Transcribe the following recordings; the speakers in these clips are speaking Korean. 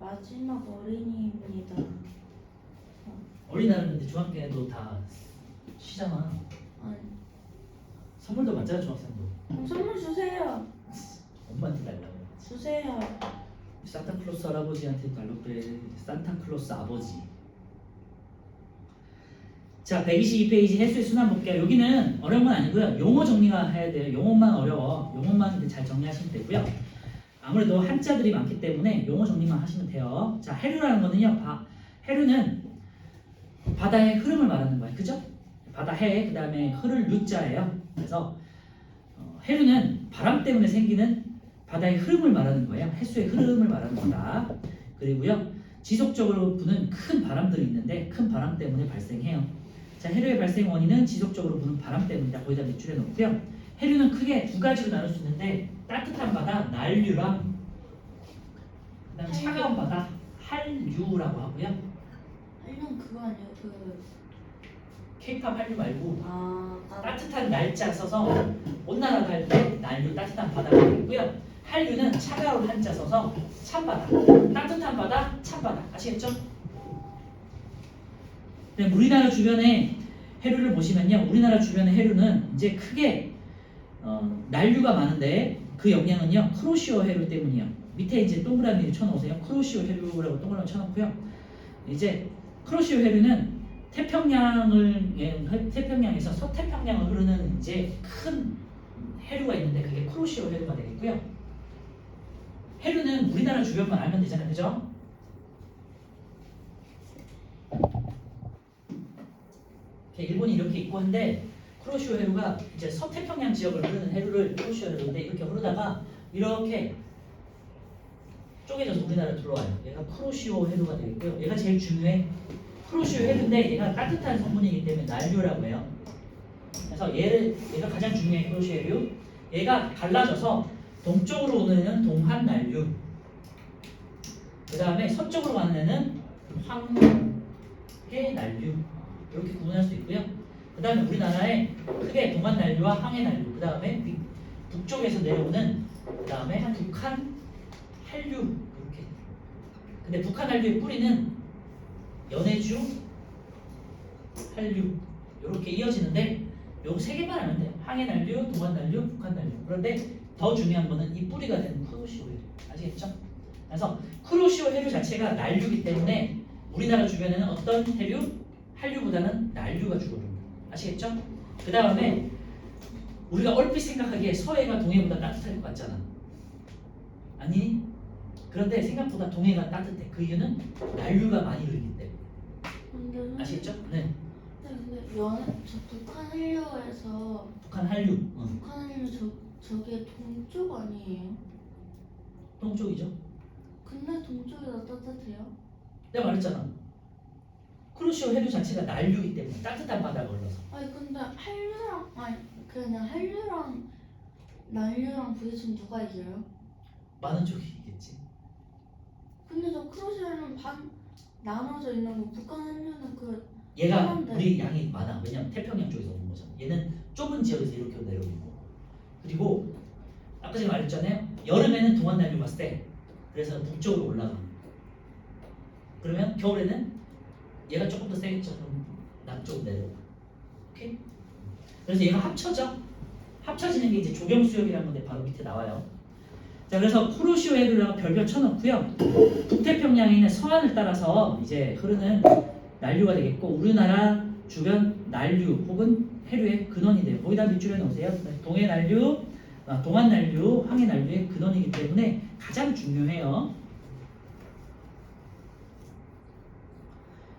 마지막 어린이입니다. 어린이날은 근데 중학교에도 다 쉬잖아. 아니, 선물도 받잖아 중학생도. 그럼 선물 주세요. 엄마한테 달라고. 주세요. 산타클로스 할아버지한테 달라고 그래. 산타클로스 아버지. 자, 122페이지 해수의 순환 볼게요. 여기는 어려운 건 아니고요. 용어 정리가 해야 돼요. 용어만 어려워. 용어만 잘 정리하시면 되고요. 아무래도 한자들이 많기 때문에 용어 정리만 하시면 돼요. 자, 해류라는 거는요. 해류는 바다의 흐름을 말하는 거예요. 그죠? 바다 해, 그 다음에 흐를 유자예요. 그래서 해류는 바람 때문에 생기는 바다의 흐름을 말하는 거예요. 해수의 흐름을 말하는 거다. 그리고요. 지속적으로 부는 큰 바람들이 있는데 큰 바람 때문에 발생해요. 자, 해류의 발생 원인은 지속적으로 부는 바람 때문이다. 거기다 밑줄에 놓고요. 해류는 크게 두 가지로 나눌 수 있는데 따뜻한 바다, 난류랑 그다음 차가운 바다, 한류라고 하고요. 한룡 그거 아니에요? 그 케이팝 한류 말고 아, 따뜻한 날짜 써서 온난화 갈 때 난류 따뜻한 바다가 되고요. 한류는 차가운 한자 써서 찬바다, 따뜻한 바다, 찬바다. 아시겠죠? 네, 우리나라 주변에 해류를 보시면요. 우리나라 주변의 해류는 이제 크게 난류가 많은데 그 영향은요. 크로시오 해류 때문이에요. 밑에 이제 동그라미를 쳐놓으세요. 크로시오 해류라고 동그라미 쳐놓고요. 이제 크로시오 해류는 태평양에서 서태평양을 흐르는 이제 큰 해류가 있는데 그게 크로시오 해류가 되겠고요. 해류는 우리나라 주변만 알면 되잖아요, 그죠? 일본이 이렇게 있고 한데 크로시오 해류가 이제 서태평양 지역을 흐르는 해류를 크로시오 해류인데 이렇게 흐르다가 이렇게 쪼개져서 우리나라로 들어와요. 얘가 크로시오 해류가 되겠고요. 얘가 제일 중요해. 크로시오 해류인데 얘가 따뜻한 성분이기 때문에 난류라고 해요. 그래서 얘가 가장 중요해. 크로시오 해류. 얘가 갈라져서 동쪽으로 오는 애는 동한 난류. 그 다음에 서쪽으로 가는 애는 황해 난류. 이렇게 구분할 수 있고요. 그 다음에 우리나라에 크게 동한 난류와 항해 난류, 그 다음에 북쪽에서 내려오는 그 다음에 북한 한류 이렇게. 근데 북한 한류의 뿌리는 연해주, 한류 이렇게 이어지는데 요거 세 개만 알면 돼요. 항해 난류, 동한 난류, 북한 난류. 그런데 더 중요한 거는 이 뿌리가 되는 크로시오 해류. 아시겠죠? 그래서 크로시오 해류 자체가 난류이기 때문에 우리나라 주변에는 어떤 해류? 한류보다는 난류가 주거든요. 아시겠죠? 그 다음에 우리가 얼핏 생각하기에 서해가 동해보다 따뜻할 것 같잖아. 아니? 그런데 생각보다 동해가 따뜻해. 그 이유는 난류가 많이 흐르기 때문에. 아시겠죠? 네. 근데 저 북한 한류에서 북한 한류. 북한 한류 저게 동쪽 아니에요? 동쪽이죠. 근데 동쪽이 더 따뜻해요? 내가 말했잖아. 크로시오 해류 자체가 난류이기 때문에 따뜻한 바다가 흘러서. 아니 근데 그냥 한류랑 난류랑 부딪히면 누가 이겨요? 많은 쪽이 있겠지. 근데 저 크로시아는 반 나눠져 있는 거 북한 한류는 얘가 사람들. 우리 양이 많아. 왜냐면 태평양 쪽에서 오는 거잖아. 얘는 좁은 지역에서 이렇게 내려오는 거. 그리고 아까 제가 말했잖아요. 여름에는 동안 난류가 세. 그래서 북쪽으로 올라가. 그러면 겨울에는 얘가 조금 더 세겠죠. 그럼 남쪽으로 내려오고. 오케이? 그래서 얘가 합쳐지는 게 이제 조경수역이라는 건데 바로 밑에 나와요. 자, 그래서 크로시오 해류라고 별별 쳐놓고요. 북태평양에 있는 서안을 따라서 이제 흐르는 난류가 되겠고 우리나라 주변 난류 혹은 해류의 근원이 돼요. 거기다 밑줄에 놓으세요. 동해 난류, 동안 난류, 항해 난류의 근원이기 때문에 가장 중요해요.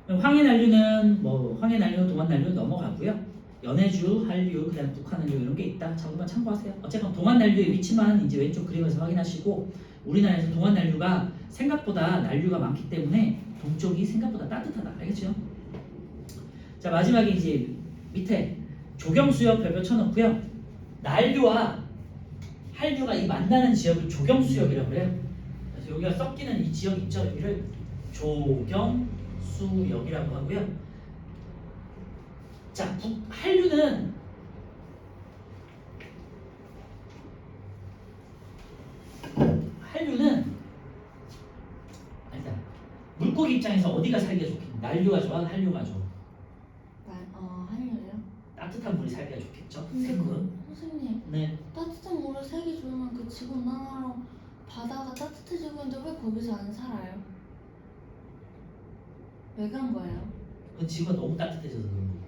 황해 난류는 황해 난류, 동안 난류 넘어가고요. 연해주, 한류, 그다음 북한 한류 이런 게 있다. 자꾸만 참고하세요. 어쨌건 동안 난류의 위치만 이제 왼쪽 그림에서 확인하시고 우리나라에서 동안 난류가 생각보다 난류가 많기 때문에 동쪽이 생각보다 따뜻하다. 알겠죠? 자, 마지막에 이제 밑에 조경수역 별표 쳐놓고요. 난류와 한류가 이 만나는 지역을 조경수역이라고 해요. 그래서 여기가 섞이는 이 지역 있죠? 여기를 조경수역이라고 하고요. 자, 한류는 아니다. 물고기 입장에서 어디가 살기가 좋겠니? 난류가 좋아? 한류가 좋아? 한일이요? 따뜻한 물이 살기가 좋겠죠? 근데 생물은? 선생님 네. 따뜻한 물을 살기 좋으면 그 지구 온난화로 바다가 따뜻해지고 있는데 왜 거기서 안 살아요? 왜 간 거예요? 그 지구가 너무 따뜻해져서 그런 거고.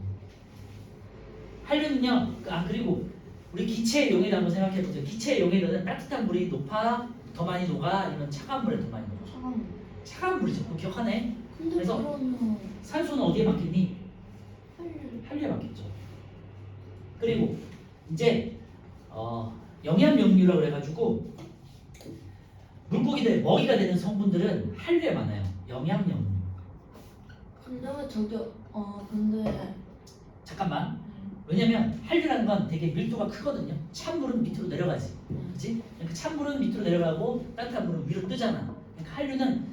한류는요. 그리고 우리 기체의 용해도 한번 생각해 보세요. 기체의 용해도는 따뜻한 물이 높아 더 많이 녹아 아니면 차가운 물에 더 많이 녹아? 차가운 물. 차가운 물이죠. 그거 기억하네. 근데 그래서 그러면 산소는 어디에 많겠니? 한일 한류에 많겠죠. 그리고 이제 영양염류라고 그래가지고 물고기들 먹이가 되는 성분들은 한류에 많아요. 영양염류. 근데 왜 저기 근데 잠깐만. 왜냐면 한류라는 건 되게 밀도가 크거든요. 찬물은 밑으로 내려가지. 그렇지? 그러니까 찬물은 밑으로 내려가고 따뜻한 물은 위로 뜨잖아. 그러니까 한류는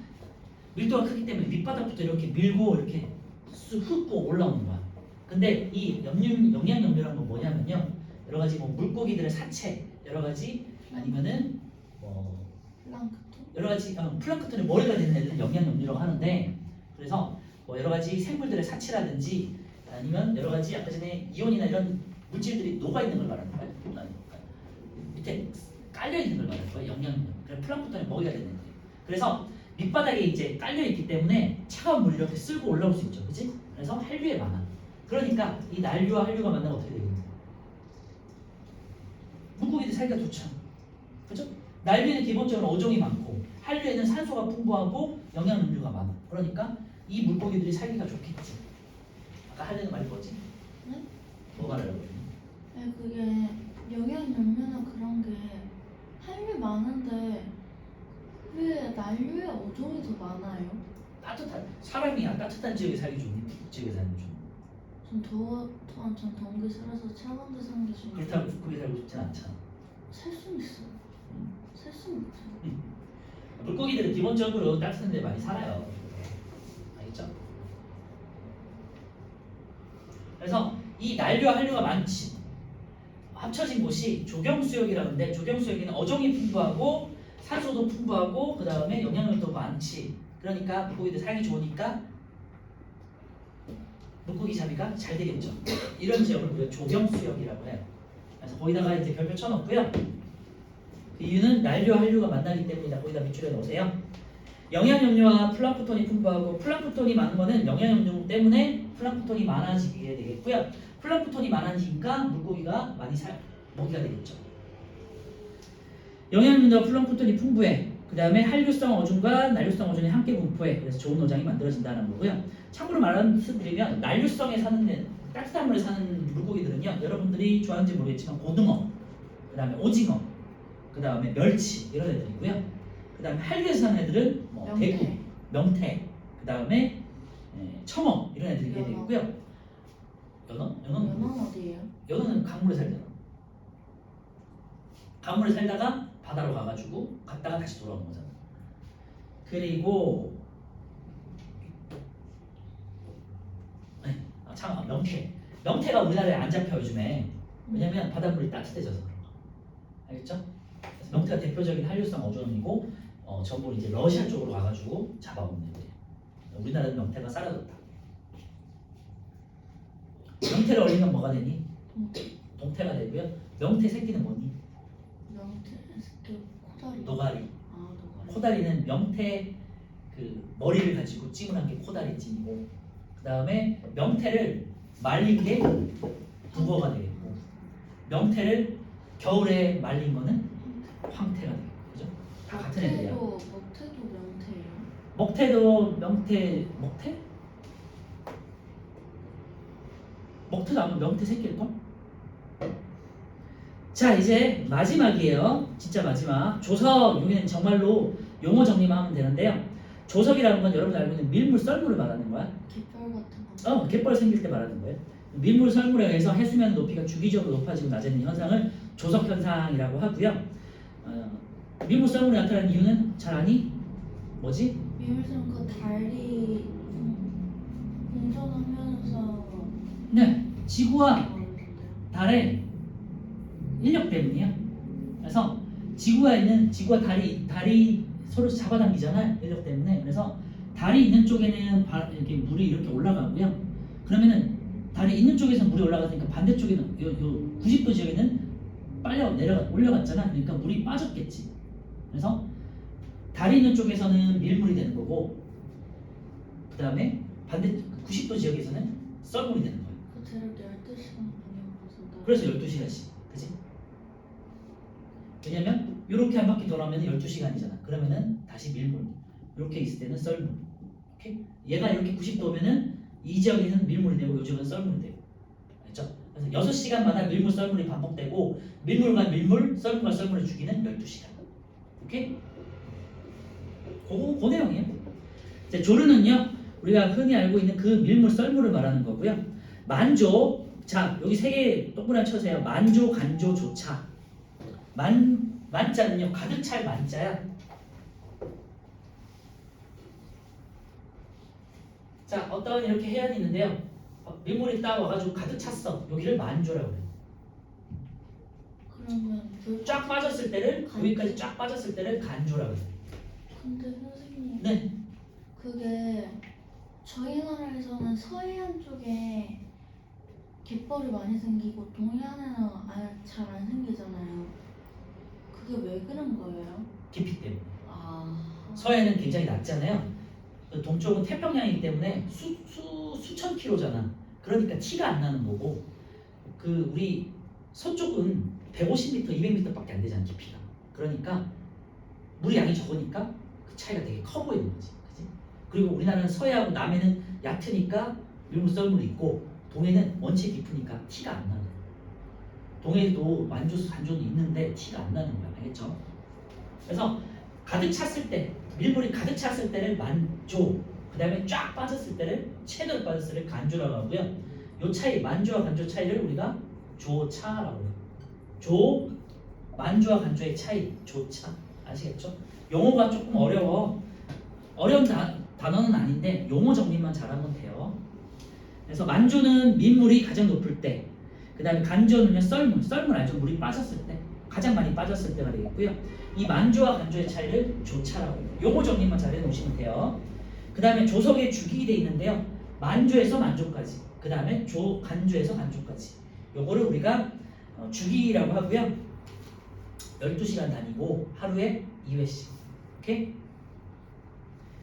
밀도가 크기 때문에 밑바닥부터 이렇게 밀고 이렇게 훑고 올라오는 거야. 근데 이 영양염류란 건 뭐냐면요. 여러 가지 뭐 물고기들의 사체, 여러 가지 아니면은 뭐 플랑크톤? 여러 가지 플랑크톤의 머리가 되는 애들은 영양염류라고 하는데 그래서 뭐 여러 가지 생물들의 사체라든지 아니면 여러 가지 아까 전에 이온이나 이런 물질들이 녹아 있는 걸 말하는 거야. 밑에 깔려 있는 걸 말하는 거야. 영양염류. 그래서 플랑크톤의 머리가 되는 애들. 그래서 밑바닥에 이제 깔려 있기 때문에 차가운 물이 이렇게 쓸고 올라올 수 있죠. 그렇지? 그래서 한류에 많아. 그러니까 이 난류와 한류가 만나면 어떻게 되겠니? 물고기들 살기가 좋죠. 그죠? 난류에는 기본적으로 어종이 많고 한류에는 산소가 풍부하고 영양음료가 많아. 그러니까 이 물고기들이 살기가 좋겠지. 아까 한류는 말이 뭐지? 네? 뭐 말하려고 했니? 네, 그게 영양염류나 그런 게 한류 많은데 왜 난류에 어종이 더 많아요? 따뜻한 사람이 따뜻한 지역에 살기 좋니? 북 지역에 사는 게 좋니? 전 더운 게 싫어서 차가운 데 사는 게 좋은데 그렇다고 북극에 살고 싶진 않잖아. 살 수는 있어요. 살 수는 있어요. 물고기들은 기본적으로 따뜻한 데 많이 살아요. 알겠죠? 그래서 이 난류와 한류가 많지 합쳐진 곳이 조경수역이라는데 조경수역에는 어종이 풍부하고 산소도 풍부하고 그 다음에 영양력도 많지. 그러니까 물고기들 살기 좋으니까 물고기 잡이가 잘 되겠죠. 이런 지역을 우리가 조경수역이라고 해요. 그래서 거기다가 이제 별표 쳐놓고요. 그 이유는 난류와 한류가 만나기 때문이다. 거기다 밑줄에 넣으세요. 영양염류와 플랑크톤이 풍부하고 플랑크톤이 많은 거는 영양염류 때문에 플랑크톤이 많아지게 되겠고요. 플랑크톤이 많아지니까 물고기가 많이 먹이가 되겠죠. 영양염류와 플랑크톤이 풍부해. 그 다음에 한류성 어종과 난류성 어종이 함께 분포해. 그래서 좋은 어장이 만들어진다는 거고요. 참고로 말씀드리면 난류성에 사는 따뜻한 물에 사는 물고기들은요. 여러분들이 좋아하는지 모르겠지만 고등어, 그 다음에 오징어, 그 다음에 멸치 이런 애들이고요. 그 다음에 한류에서 사는 애들은 뭐 대구, 명태, 그 다음에 청어 이런 애들이 되고요. 연어? 연어는 어디예요? 연어는 강물에 살잖아. 강물에 살다가 바다로 가가지고 갔다가 다시 돌아오는 거잖아. 그리고 명태. 명태가 우리나라에 안 잡혀 요즘에. 왜냐면 바닷물이 따뜻해져서 그런 거. 알겠죠? 그래서 명태가 대표적인 한류성 어종이고 전부 이제 러시아 쪽으로 가가지고 잡아먹는 애들이에요. 우리나라는 명태가 사라졌다. 명태를 얼리면 뭐가 되니? 동태가 되고요. 명태 새끼는 뭐니? 명태 새끼 코다리. 노가리. 아 노가리. 코다리는 명태 그 머리를 가지고 찜을 한 게 코다리찜이고 그 다음에 명태를 말린 게 북어가 되겠고 명태를 겨울에 말린 거는 황태가 되겠고 그죠? 다 같은 애들이야. 먹태도 명태예요? 먹태도 먹태도 아마 명태 새끼일걸? 자 이제 마지막이에요. 진짜 마지막. 조석 여기는 정말로 용어 정리만 하면 되는데요. 조석이라는 건 여러분 알고 있는 밀물 썰물을 말하는 거야. 갯벌 같은 거. 갯벌 생길 때 말하는 거예요. 밀물 썰물에 의해서 해수면 높이가 주기적으로 높아지고 낮아지는 현상을 조석 현상이라고 하고요. 밀물 썰물이 나타나는 이유는 잘 아니? 뭐지? 밀물선 그 달이 공전하면서 네, 지구와 달의 인력 때문이야. 그래서 지구와 달이 서로 잡아당기잖아요. 인력 때문에. 그래서 달이 있는 쪽에는 이렇게 물이 이렇게 올라가고요. 그러면은 달이 있는 쪽에서 물이 올라가니까 반대쪽에는 요 90도 지역에는 빨리 올라갔잖아. 그러니까 물이 빠졌겠지. 그래서 달이 있는 쪽에서는 밀물이 되는 거고, 그 다음에 반대 90도 지역에서는 썰물이 되는 거예요. 그 대략 12시간 분이어서 그래서 12시간씩, 그지? 왜냐면 이렇게 한 바퀴 돌아오면 12시간이잖아. 그러면은 다시 밀물, 이렇게 있을 때는 썰물. 오케이? 얘가 이렇게 90도면은 이 지역에는 밀물이 되고 이 지역은 썰물이 되고, 알죠? 그래서 6시간마다 밀물, 썰물이 반복되고 밀물과 밀물, 썰물과 썰물을 죽이는 12시간. 오케이? 그 내용이에요. 이제 조르는요, 우리가 흔히 알고 있는 그 밀물, 썰물을 말하는 거고요. 만조, 자 여기 세 개 동그라미 쳐주세요. 만조, 간조, 조차. 만자는요 가득 찰 만자야. 자 어떤 이렇게 해안이 있는데요. 밀물이 딱 와가지고 가득 찼어. 여기를 만조라고 해요. 그러면 쫙 빠졌을 때를 여기까지 쫙 빠졌을 때를 간조라고 해요. 근데 선생님 네. 그게 저희 나라에서는 서해안 쪽에 갯벌이 많이 생기고 동해안에는 잘 안 생기잖아요. 그게 왜 그런 거예요? 깊이 때문에. 서해는 서해는 굉장히 낮잖아요. 동쪽은 태평양이기 때문에 수천 킬로잖아. 그러니까 티가 안 나는 거고, 그 우리 서쪽은 150m, 200m밖에 안 되잖아 깊이가. 그러니까 물이 양이 적으니까 그 차이가 되게 커 보이는 거지, 그지? 그리고 우리나라는 서해하고 남해는 얕으니까 밀물 썰물이 있고, 동해는 원체 깊으니까 티가 안 나는 거야. 동해도 만조, 간조도 있는데 티가 안 나는 거야, 알겠죠? 그래서 가득 찼을 때, 밀물이 가득 찼을 때를 만조, 그 다음에 쫙 빠졌을 때를, 채널 빠졌을 때를 간조라고 하고요. 요 차이, 만조와 간조 차이를 우리가 조차라고 해요. 조, 만조와 간조의 차이, 조차. 아시겠죠? 용어가 조금 어려운 단어는 아닌데 용어 정리만 잘하면 돼요. 그래서 만조는 민물이 가장 높을 때, 그 다음에 간조는요 썰물 알죠? 물이 빠졌을 때, 가장 많이 빠졌을 때가 되겠고요. 이 만조와 간조의 차이를 조차라고 해요. 용어 정리만 잘 해놓으시면 돼요. 그 다음에 조석의 주기이 돼 있는데요. 만조에서 만조까지, 그 다음에 간조에서 간조까지. 요거를 우리가 주기라고 하고요. 12시간 다니고 하루에 2회씩. 오케이?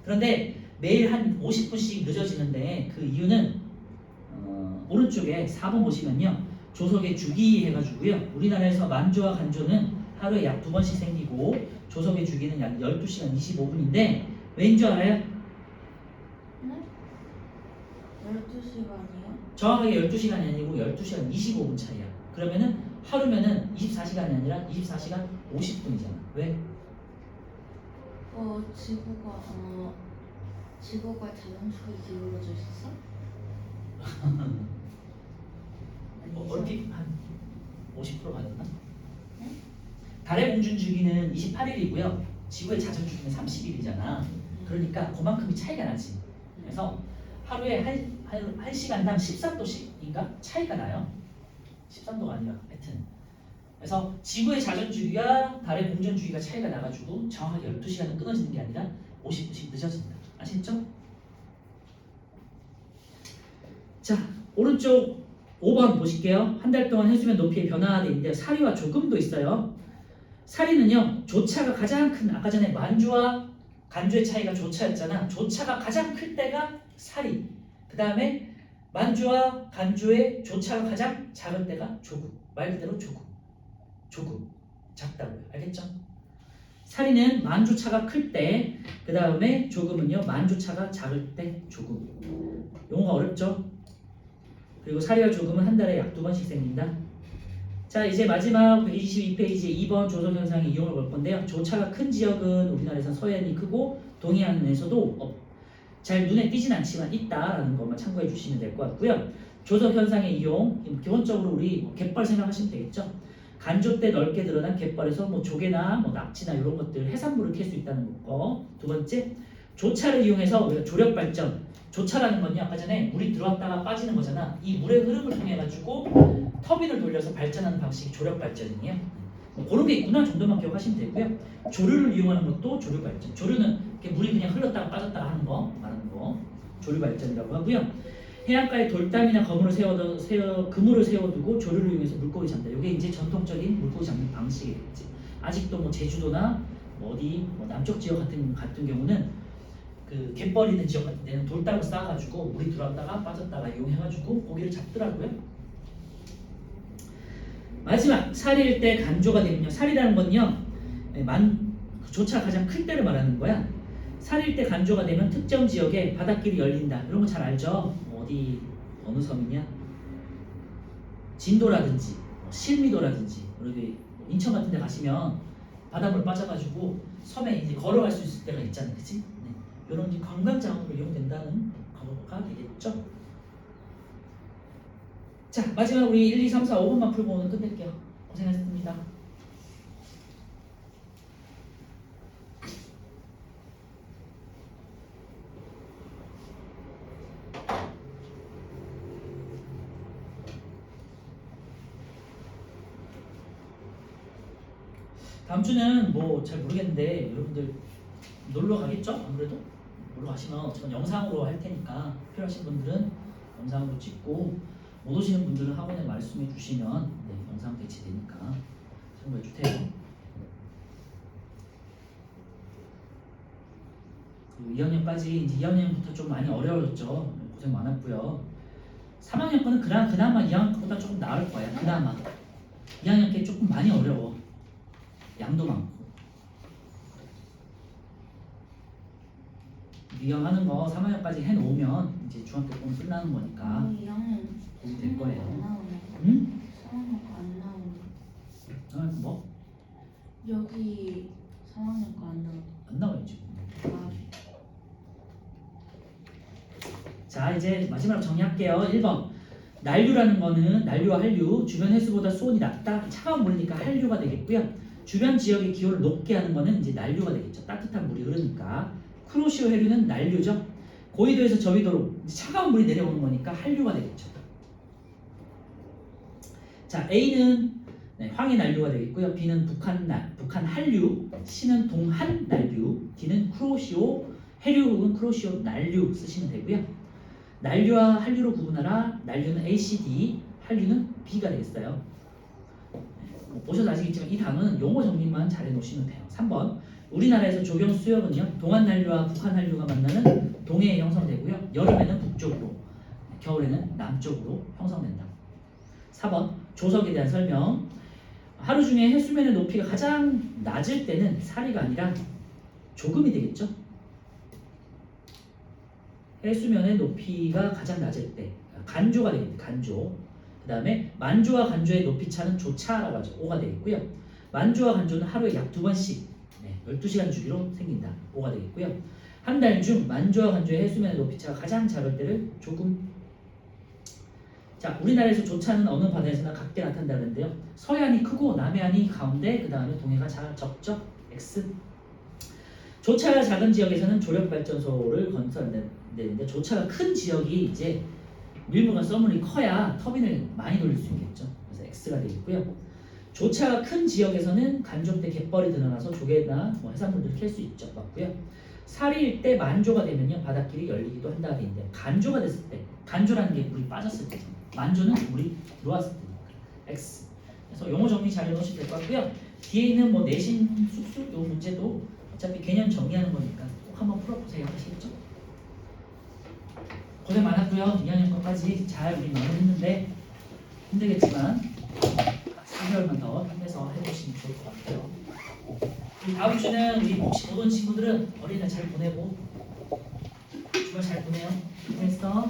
그런데 매일 한 50분씩 늦어지는데 그 이유는 오른쪽에 4번 보시면요. 조석의 주기 해가지고요. 우리나라에서 만조와 간조는 하루에 약 2번씩 생기고 조석의 주기는 약 12시간 25분인데 왠 줄 알아요? 네? 12시간이요? 정확하게 12시간이 아니고 12시간 25분 차이야. 그러면은 하루면은 24시간이 아니라 24시간 50분이잖아. 왜? 지구가 자전축이 기울어져 있었어? 얼핏 한 50% 맞았나? 네? 달의 공중 주기는 28일이고요. 지구의 자전 주기는 30일이잖아. 그러니까 그만큼이 차이가 나지. 그래서 하루에 1시간당 13도씩인가 차이가 나요. 13도가 아니라 하여튼. 그래서 지구의 자전 주기와 달의 공전 주기가 차이가 나가지고 정확하게 12시간은 끊어지는 게 아니라 50분씩 늦어진다. 아시겠죠? 자, 오른쪽 5번 보실게요. 한 달 동안 해수면 높이의 변화가 돼 있는데 사리와 조금도 있어요. 사리는요, 조차가 가장 큰, 아까 전에 만조와 간조의 차이가 조차였잖아. 조차가 가장 클 때가 사리. 그 다음에 만조와 간조의 조차가 가장 작을 때가 조금. 말 그대로 조금. 조금. 작다고요. 알겠죠? 사리는 만조차가 클 때, 그 다음에 조금은요, 만조차가 작을 때 조금. 용어가 어렵죠? 그리고 사리와 조금은 한 달에 약 2번씩 생긴다. 자, 이제 마지막 122페이지 2번 조석 현상의 이용을 볼 건데요. 조차가 큰 지역은 우리나라에서 서해안이 크고 동해안에서도 잘 눈에 띄진 않지만 있다라는 것만 참고해 주시면 될 것 같고요. 조석 현상의 이용, 기본적으로 우리 갯벌 생각하시면 되겠죠. 간조 때 넓게 드러난 갯벌에서 뭐 조개나 뭐 낙지나 이런 것들 해산물을 캘 수 있다는 거. 두 번째, 조차를 이용해서 우리가 조력 발전. 조차라는 건요, 아까 전에 물이 들어왔다가 빠지는 거잖아. 이 물의 흐름을 통해 가지고 터빈을 돌려서 발전하는 방식이 조력 발전이에요. 그런 게 있구나 정도만 기억하시면 되고요. 조류를 이용하는 것도 조류 발전. 조류는 이렇게 물이 그냥 흘렀다가 빠졌다가 하는 거 말하는 거 조류 발전이라고 하고요. 해안가에 돌담이나 그물을 세워두고 조류를 이용해서 물고기 잡는다. 이게 이제 전통적인 물고기 잡는 방식이겠지. 아직도 뭐 제주도나 뭐 어디 뭐 남쪽 지역 같은 경우는 그 갯벌 있는 지역 같은 데는 돌담을 쌓아가지고 물이 들어왔다가 빠졌다가 이용해가지고 고기를 잡더라고요. 마지막 살일 때 간조가 되면요. 살이라는 건요. 조차 가장 클 때를 말하는 거야. 살일 때 간조가 되면 특정 지역에 바닷길이 열린다. 이런 거 잘 알죠? 어디 어느 섬이냐? 진도라든지 실미도라든지 여기 인천 같은 데 가시면 바닷물 빠져가지고 섬에 이제 걸어갈 수 있을 때가 있잖아요. 그치? 네. 이런 이제 관광자원으로 이용된다는 거가 되겠죠? 자, 마지막 우리 1, 2, 3, 4, 5번만 풀고 오늘 끝낼게요. 고생하셨습니다. 다음 주는 뭐 잘 모르겠는데 여러분들 놀러 가겠죠? 아무래도 놀러 가시면 전 영상으로 할 테니까 필요하신 분들은 영상으로 찍고 못 오시는 분들은 학원에 말씀해 주시면 네, 영상 대체되니까 참고해 주세요. 그리고 2학년까지 이제 2학년부터 좀 많이 어려워졌죠. 고생 많았고요. 3학년 거는 그나마 2학년 거보다 조금 나을 거야. 그나마 2학년 게 조금 많이 어려워. 양도 많고. 미경하는 거 3학년까지 해놓으면 이제 중학교 때 끝나는 거니까 2학년 도움이 될 거예요. 안 나오네. 응? 3학년 거 안 나오네. 뭐? 여기 3학년 거 안 나오네. 안 나와야지. 아, 자, 이제 마지막으로 정리할게요. 1번. 난류라는 거는 난류와 한류, 주변 해수보다 수온이 낮다. 차가운 물이니까 한류가 되겠고요. 주변 지역의 기온을 높게 하는 거는 이제 난류가 되겠죠. 따뜻한 물이 흐르니까. 쿠로시오 해류는 난류죠. 고위도에서 저위도로 차가운 물이 내려오는 거니까 한류가 되겠죠. 자, A는 황해 난류가 되겠고요. B는 북한 한류, C는 동한 난류, D는 쿠로시오 해류 혹은 쿠로시오 난류 쓰시면 되고요. 난류와 한류로 구분하라. 난류는 A, C, D, 한류는 B가 되겠어요. 보셔도 아시겠지만 이 단어는 용어 정리만 잘 해놓으시면 돼요. 3번. 우리나라에서 조경 수역은요. 동한 난류와 북한 한류가 만나는 동해에 형성되고요. 여름에는 북쪽으로, 겨울에는 남쪽으로 형성된다. 4번. 조석에 대한 설명. 하루 중에 해수면의 높이가 가장 낮을 때는 사리가 아니라 조금이 되겠죠. 해수면의 높이가 가장 낮을 때 간조가 되겠다. 간조. 그 다음에 만조와 간조의 높이 차는 조차라고 하죠. 5가 되겠고요. 만조와 간조는 하루에 약 2번씩 12시간 주기로 생긴다. 5가 되겠고요. 한 달 중 만조와 간조의 해수면의 높이 차가 가장 작을 때를 조금. 자, 우리나라에서 조차는 어느 바다에서나 각게 나타난다는데요. 서해안이 크고 남해안이 가운데, 그 다음에 동해가 적죠. X. 조차가 작은 지역에서는 조력발전소를 건설되는데 조차가 큰 지역이 이제 밀물과 썰물이 커야 터빈을 많이 돌릴 수 있겠죠. 그래서 X가 되겠고요. 조차가 큰 지역에서는 간조 때 갯벌이 드러나서 조개나 뭐 해산물들을 캘 수 있죠. 맞고요. 살이일 때 만조가 되면요 바닷길이 열리기도 한다가 되는데 간조가 됐을 때, 간조라는 게 물이 빠졌을 때죠. 만조는 물이 들어왔을 때니까 X. 그래서 용어 정리 잘 해놓으시면 될 것 같고요. 뒤에 있는 뭐 내신 숙수 요 문제도 어차피 개념 정리하는 거니까 꼭 한번 풀어보세요. 아시겠죠? 고생 많았고요. 2학년 것까지 잘 우리 마무리했는데 힘들겠지만 3개월만 더 힘내서 해보시면 좋을 것 같아요. 다음 주는 우리 혹시 못 온 친구들은 어린이날 잘 보내고 주말 잘 보내요. 고생했어.